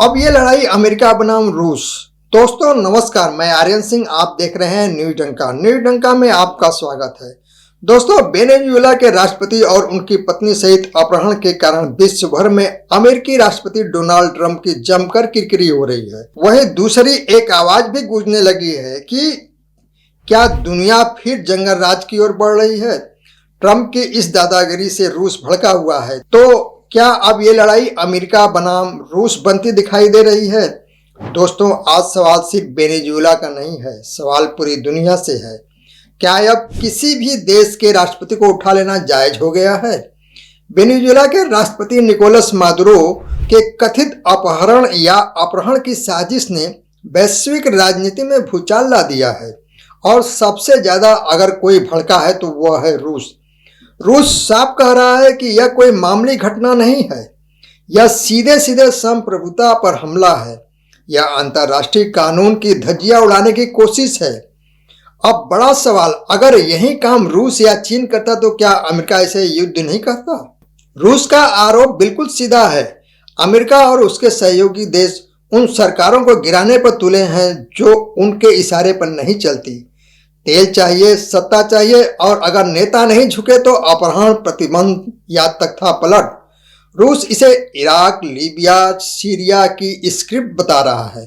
अब ये लड़ाई अमेरिका बनाम रूस। दोस्तों नमस्कार, मैं आर्यन सिंह, आप देख रहे हैं न्यूज डंका। न्यूज डंका में आपका स्वागत है। दोस्तों, वेनेजुएला के राष्ट्रपति और उनकी पत्नी सहित अपहरण के कारण विश्व भर में अमेरिकी राष्ट्रपति डोनाल्ड ट्रंप की जमकर किरकिरी हो रही है। वहीं दूसरी एक आवाज भी गूंजने लगी है कि क्या दुनिया फिर जंगल राज की ओर बढ़ रही है। ट्रंप की इस दादागिरी से रूस भड़का हुआ है, तो क्या अब ये लड़ाई अमेरिका बनाम रूस बनती दिखाई दे रही है। दोस्तों, आज सवाल सिर्फ वेनेजुएला का नहीं है, सवाल पूरी दुनिया से है। क्या अब किसी भी देश के राष्ट्रपति को उठा लेना जायज हो गया है। वेनेजुएला के राष्ट्रपति निकोलस मादुरो के कथित अपहरण या अपहरण की साजिश ने वैश्विक राजनीति में भूचाल ला दिया है, और सबसे ज्यादा अगर कोई भड़का है तो वह है रूस। रूस साफ कह रहा है कि यह कोई मामूली घटना नहीं है, यह सीधे सीधे संप्रभुता पर हमला है, यह अंतर्राष्ट्रीय कानून की धज्जियां उड़ाने की कोशिश है। अब बड़ा सवाल, अगर यही काम रूस या चीन करता तो क्या अमेरिका ऐसे युद्ध नहीं करता। रूस का आरोप बिल्कुल सीधा है, अमेरिका और उसके सहयोगी देश उन सरकारों को गिराने पर तुले हैं जो उनके इशारे पर नहीं चलती। तेल चाहिए, सत्ता चाहिए, और अगर नेता नहीं झुके तो अपहरण, प्रतिबंध या तख्ता पलट। रूस इसे इराक, लीबिया, सीरिया की स्क्रिप्ट बता रहा है।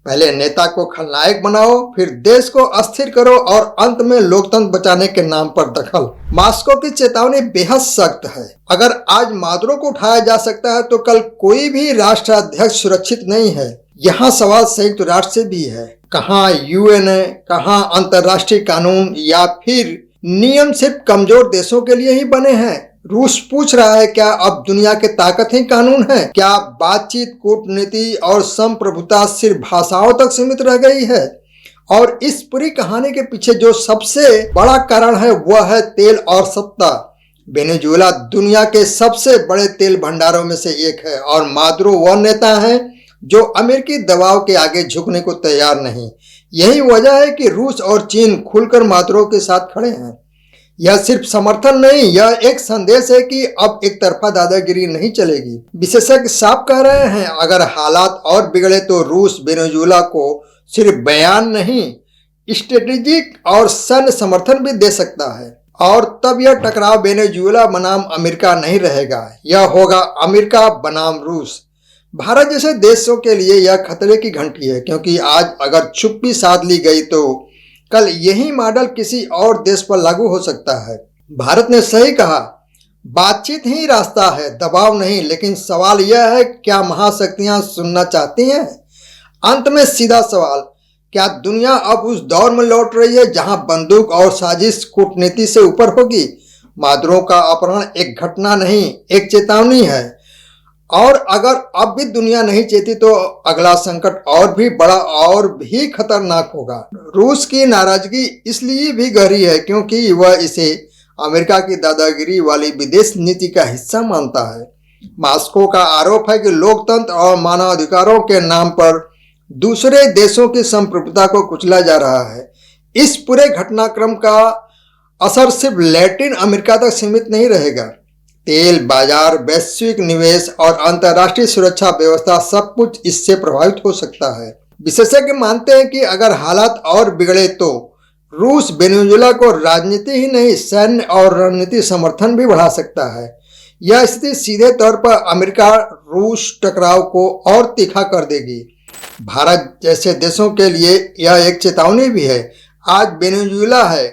पहले नेता को खलनायक बनाओ, फिर देश को अस्थिर करो, और अंत में लोकतंत्र बचाने के नाम पर दखल। मॉस्को की चेतावनी बेहद सख्त है। अगर आज मादुरो को उठाया जा सकता है तो कल कोई भी राष्ट्राध्यक्ष सुरक्षित नहीं है। यहाँ सवाल संयुक्त राष्ट्र से भी है। कहाँ यूएन है, कहाँ अंतर्राष्ट्रीय कानून, या फिर नियम सिर्फ कमजोर देशों के लिए ही बने हैं। रूस पूछ रहा है, क्या अब दुनिया के ताकत ही कानून है। क्या बातचीत, कूटनीति और संप्रभुता सिर्फ भाषाओं तक सीमित रह गई है। और इस पूरी कहानी के पीछे जो सबसे बड़ा कारण है वह है तेल और सत्ता। वेनेजुएला दुनिया के सबसे बड़े तेल भंडारों में से एक है, और मादुरो वह नेता है जो अमेरिकी दबाव के आगे झुकने को तैयार नहीं। यही वजह है कि रूस और चीन खुलकर मादुरो के साथ खड़े हैं। यह सिर्फ समर्थन नहीं, यह एक संदेश है कि अब एक तरफा दादागिरी नहीं चलेगी। विशेषज्ञ साफ कह रहे हैं, अगर हालात और बिगड़े तो रूस वेनेजुएला को सिर्फ बयान नहीं, स्ट्रेटेजिक और सैन्य समर्थन भी दे सकता है। और तब यह टकराव वेनेजुएला बनाम अमेरिका नहीं रहेगा, यह होगा अमेरिका बनाम रूस। भारत जैसे देशों के लिए यह खतरे की घंटी है, क्योंकि आज अगर चुप्पी साध ली गई तो कल यही मॉडल किसी और देश पर लागू हो सकता है। भारत ने सही कहा, बातचीत ही रास्ता है, दबाव नहीं। लेकिन सवाल यह है, क्या महाशक्तियां सुनना चाहती हैं। अंत में सीधा सवाल, क्या दुनिया अब उस दौर में लौट रही है जहां बंदूक और साजिश कूटनीति से ऊपर होगी। मादुरो का अपहरण एक घटना नहीं, एक चेतावनी है। और अगर अब भी दुनिया नहीं चेती तो अगला संकट और भी बड़ा और भी खतरनाक होगा। रूस की नाराजगी इसलिए भी गहरी है क्योंकि वह इसे अमेरिका की दादागिरी वाली विदेश नीति का हिस्सा मानता है। मॉस्को का आरोप है कि लोकतंत्र और मानवाधिकारों के नाम पर दूसरे देशों की संप्रभुता को कुचला जा रहा है। इस पूरे घटनाक्रम का असर सिर्फ लैटिन अमेरिका तक सीमित नहीं रहेगा। तेल बाजार, वैश्विक निवेश और अंतर्राष्ट्रीय सुरक्षा व्यवस्था सब कुछ इससे प्रभावित हो सकता है। विशेषज्ञ मानते हैं कि अगर हालात और बिगड़े तो रूस वेनेजुएला को राजनीति ही नहीं, सैन्य और रणनीति समर्थन भी बढ़ा सकता है। यह स्थिति सीधे तौर पर अमेरिका रूस टकराव को और तीखा कर देगी। भारत जैसे देशों के लिए यह एक चेतावनी भी है। आज वेनेजुएला है,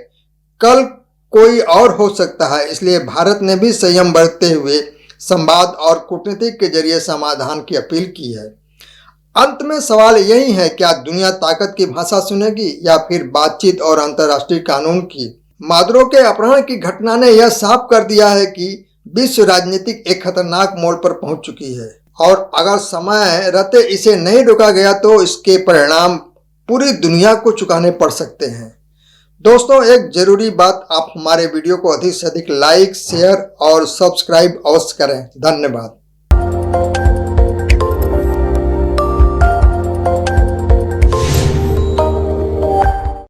कल कोई और हो सकता है। इसलिए भारत ने भी संयम बरतते हुए संवाद और कूटनीति के जरिए समाधान की अपील की है। अंत में सवाल यही है, क्या दुनिया ताकत की भाषा सुनेगी या फिर बातचीत और अंतर्राष्ट्रीय कानून की। मादुरो के अपहरण की घटना ने यह साफ कर दिया है कि विश्व राजनीतिक एक खतरनाक मोड़ पर पहुंच चुकी है, और अगर समय रहते इसे नहीं रोका गया तो इसके परिणाम पूरी दुनिया को चुकाने पड़ सकते हैं। दोस्तों, एक जरूरी बात, आप हमारे वीडियो को अधिक से अधिक लाइक, शेयर और सब्सक्राइब अवश्य करें। धन्यवाद।